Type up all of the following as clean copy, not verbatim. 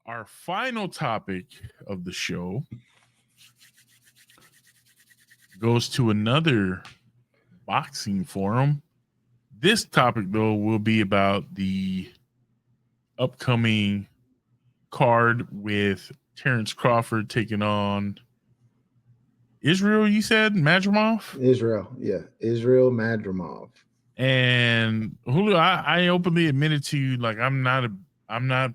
Our final topic of the show goes to another boxing forum. This topic, though, will be about the upcoming card with Terence Crawford taking on Israil, you said? Madrimov? Israil, yeah. Israil Madrimov. And Julio, I openly admitted to you, like, I'm not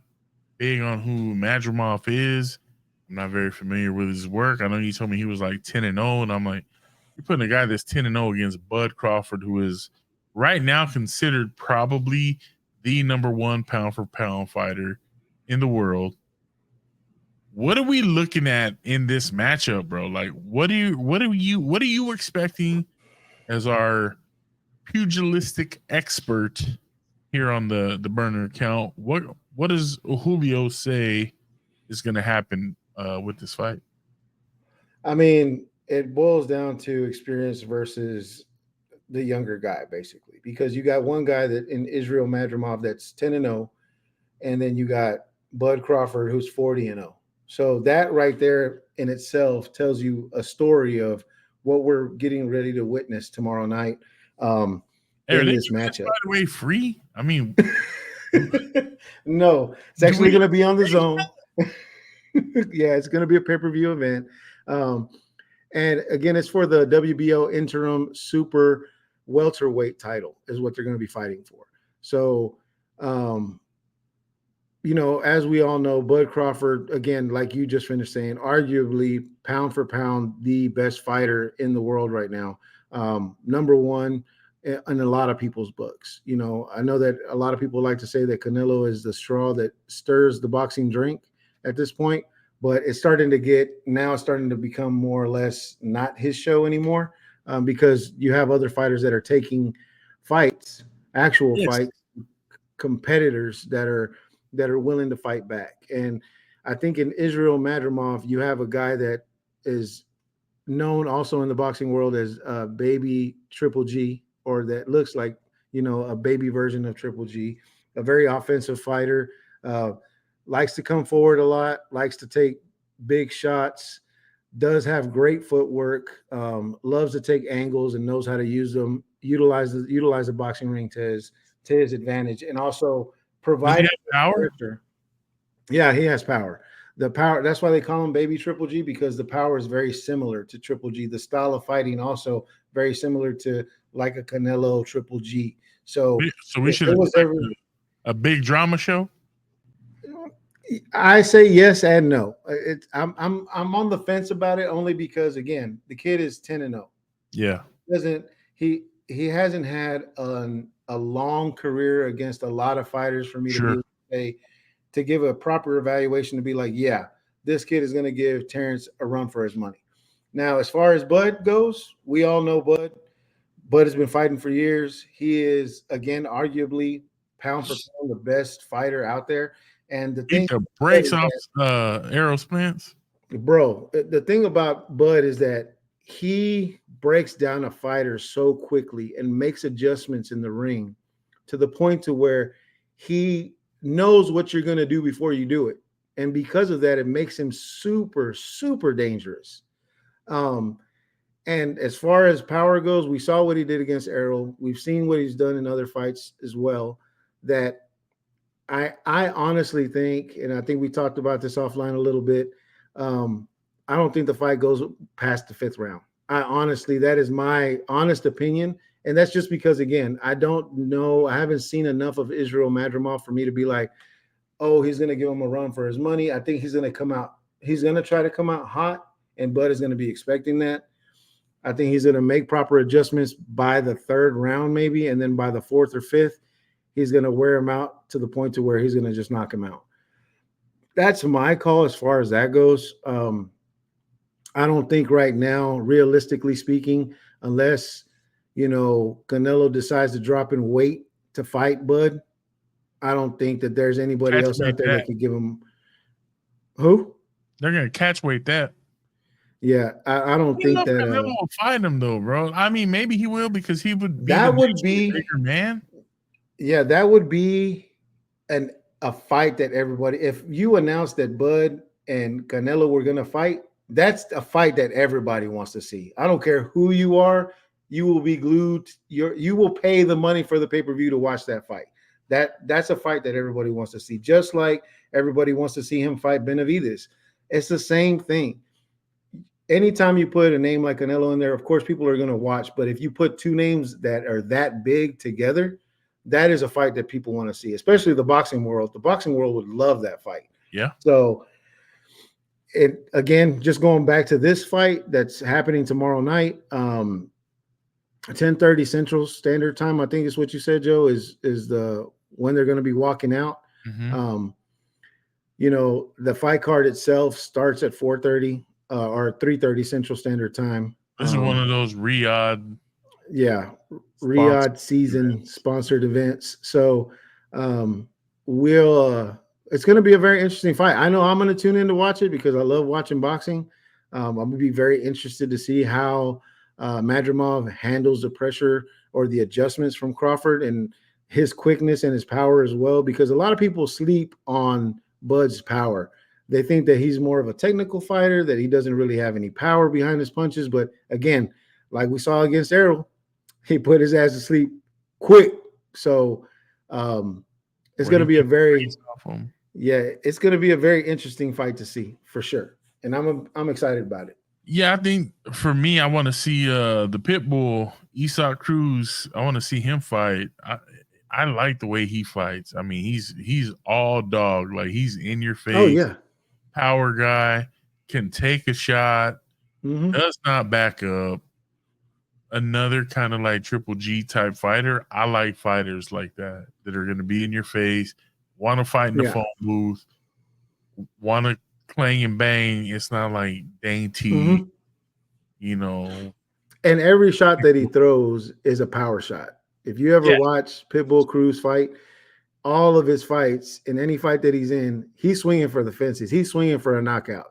big on who Madrimov is. I'm not very familiar with his work. I know you told me he was like 10-0, and I'm like, you're putting a guy that's 10-0 against Bud Crawford, who is right now considered probably the number one pound for pound fighter in the world. What are we looking at in this matchup, bro? Like, what are you expecting as our pugilistic expert here on the burner account? What does Julio say is going to happen with this fight? I mean, it boils down to experience versus the younger guy, basically, because you got one guy that in Israil Madrimov that's 10-0, and then you got Bud Crawford who's 40-0. So that right there in itself tells you a story of what we're getting ready to witness tomorrow night in this matchup. By the way, free? I mean, no, it's actually going to be on the zone. Yeah, it's going to be a pay-per-view event. And again, it's for the WBO interim super welterweight title is what they're going to be fighting for. So, as we all know, Bud Crawford, again, like you just finished saying, arguably pound for pound, the best fighter in the world right now. Number one in a lot of people's books. I know that a lot of people like to say that Canelo is the straw that stirs the boxing drink at this point, but it's starting to become more or less not his show anymore, because you have other fighters that are taking fights, actual fights, competitors that are willing to fight back. And I think in Israil Madrimov, you have a guy that is known also in the boxing world as Baby Triple G, or that looks like, a baby version of Triple G, a very offensive fighter, likes to come forward a lot, likes to take big shots, does have great footwork, loves to take angles and knows how to use them, utilize the boxing ring to his advantage, and also provide power. Yeah, he has power. The power, that's why they call him Baby Triple G, because the power is very similar to Triple G. The style of fighting also very similar to like a Canelo Triple G. So we should expect a big drama show. I say yes and no. I'm on the fence about it, only because, again, the kid is 10-0. Yeah, he hasn't had a long career against a lot of fighters for me to give a proper evaluation to be like, yeah, this kid is going to give Terence a run for his money. Now, as far as Bud goes, we all know Bud. Bud has been fighting for years. He is, again, arguably pound for pound the best fighter out there. And the thing breaks off Errol Spence. Bro, the thing about Bud is that he breaks down a fighter so quickly and makes adjustments in the ring to the point to where he knows what you're going to do before you do it. And because of that, it makes him super, super dangerous. And as far as power goes, we saw what he did against Errol. We've seen what he's done in other fights as well. That I honestly think, and I think we talked about this offline a little bit, I don't think the fight goes past the 5th round. That is my honest opinion. And that's just because, again, I don't know. I haven't seen enough of Israil Madrimov for me to be like, oh, he's going to give him a run for his money. I think he's going to try to come out hot, and Bud is going to be expecting that. I think he's going to make proper adjustments by the 3rd round maybe, and then by the 4th or 5th, he's going to wear him out to the point to where he's going to just knock him out. That's my call as far as that goes. I don't think right now, realistically speaking, unless, Canelo decides to drop in weight to fight Bud, I don't think that there's anybody else out there that could give him. Who? They're going to catch weight that. Yeah, I don't think that Canelo will fight him though, bro. I mean, maybe he will, because he would be that would be bigger man. Yeah, that would be a a fight that everybody, if you announce that Bud and Canelo were going to fight, that's a fight that everybody wants to see. I don't care who you are, you will be glued. You will pay the money for the pay-per-view to watch that fight. That's a fight that everybody wants to see. Just like everybody wants to see him fight Benavidez. It's the same thing. Anytime you put a name like Canelo in there, of course, people are going to watch. But if you put two names that are that big together, that is a fight that people want to see, especially the boxing world. The boxing world would love that fight. Yeah. So, again, just going back to this fight that's happening tomorrow night, 10:30 Central Standard Time, I think is what you said, Joe, is the when they're going to be walking out. Mm-hmm. The fight card itself starts at 4:30 or 3:30 Central Standard Time. This is one of those Riyadh. Yeah, Riyadh season sponsored events. So it's going to be a very interesting fight. I know I'm going to tune in to watch it because I love watching boxing. I'm going to be very interested to see how Madrimov handles the pressure or the adjustments from Crawford and his quickness and his power as well, because a lot of people sleep on Bud's power. They think that he's more of a technical fighter, that he doesn't really have any power behind his punches. But again, like we saw against Errol, he put his ass to sleep quick. So it's going to be it's going to be a very interesting fight to see for sure. And I'm excited about it. Yeah, I think for me, I want to see the pit bull, Isaac Cruz. I want to see him fight. I like the way he fights. I mean, he's all dog. Like, he's in your face. Oh, yeah. Power guy, can take a shot, does not back up. Another kind of like Triple G type fighter. I like fighters like that are going to be in your face, want to fight in the phone booth, want to clang and bang. It's not like dainty, And every shot that he throws is a power shot. If you ever watch Pitbull Cruz fight, all of his fights, in any fight that he's in, he's swinging for the fences. He's swinging for a knockout.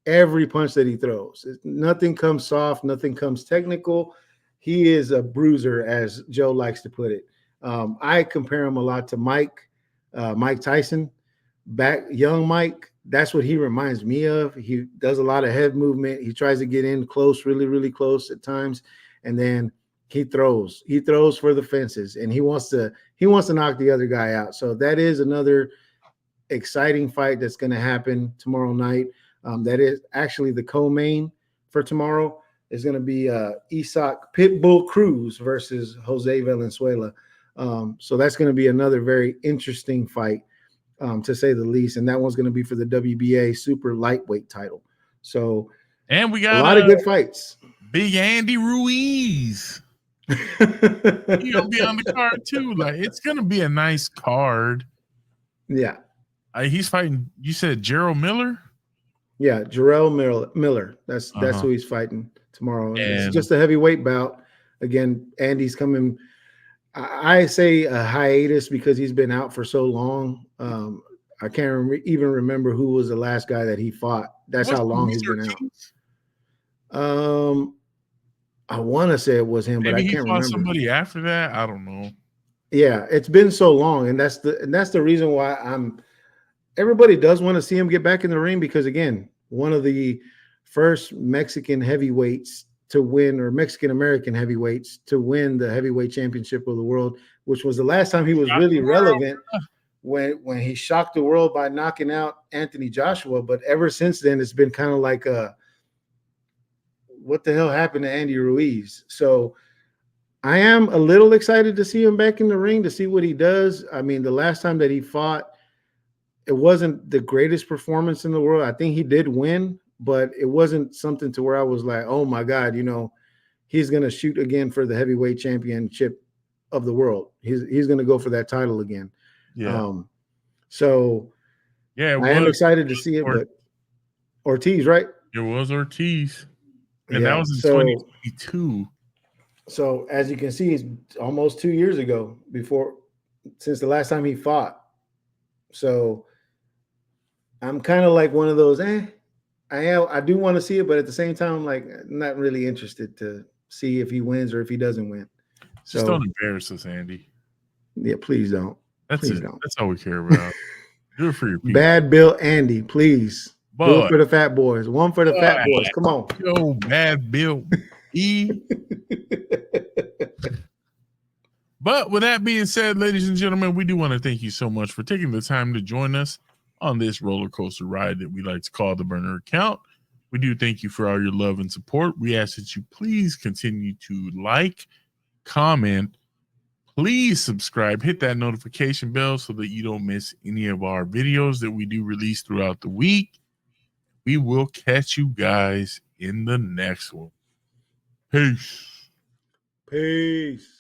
Every punch that he throws, nothing comes soft, nothing comes technical. He is a bruiser, as Joe likes to put it. I compare him a lot to Mike Tyson, young Mike. That's what he reminds me of. He does a lot of head movement. He tries to get in close, really, really close at times, and then he throws for the fences, and he wants to knock the other guy out. So that is another exciting fight that's going to happen tomorrow night. That is actually the co-main for tomorrow. Is going to be Isaac Pitbull Cruz versus Jose Valenzuela. So that's going to be another very interesting fight, to say the least. And that one's going to be for the WBA super lightweight title. So, and we got a lot of good fights. Big Andy Ruiz. He'll be on the card too. Like, it's going to be a nice card. Yeah. He's fighting, you said Gerald Miller? Yeah, Israil Miller. That's who he's fighting tomorrow. And it's just a heavyweight bout. Again, Andy's coming. I say a hiatus because he's been out for so long. I can't even remember who was the last guy that he fought. That's how long he's been out. I want to say it was him, but I can't remember. Somebody after that, I don't know. Yeah, it's been so long, and that's the reason why everybody does want to see him get back in the ring, because again, one of the first Mexican heavyweights to win, or Mexican American heavyweights to win the heavyweight championship of the world, which was the last time he was really relevant, when he shocked the world by knocking out Anthony Joshua. But ever since then, it's been kind of like what the hell happened to Andy Ruiz? So I am a little excited to see him back in the ring, to see what he does. I mean, the last time that he fought, it wasn't the greatest performance in the world. I think he did win, but it wasn't something to where I was like, oh my God, he's going to shoot again for the heavyweight championship of the world. He's going to go for that title again. Yeah. I am excited to see it, but Ortiz, right? It was Ortiz. And that was in 2022. So as you can see, it's almost 2 years ago since the last time he fought. So I'm kind of like one of those, I do want to see it, but at the same time, like, I'm not really interested to see if he wins or if he doesn't win. Just don't embarrass us, Andy. Yeah, please don't. That's all we care about. Do it for your people. Bad Bill Andy, please. Do it But for the fat boys. One for the fat boys. Come on. yo, Bad Bill E. But with that being said, ladies and gentlemen, we do want to thank you so much for taking the time to join us on this roller coaster ride that we like to call the Burner Account. We do thank you for all your love and support. We ask that you please continue to like, comment, please subscribe, hit that notification bell so that you don't miss any of our videos that we do release throughout the week. We will catch you guys in the next one. Peace. Peace.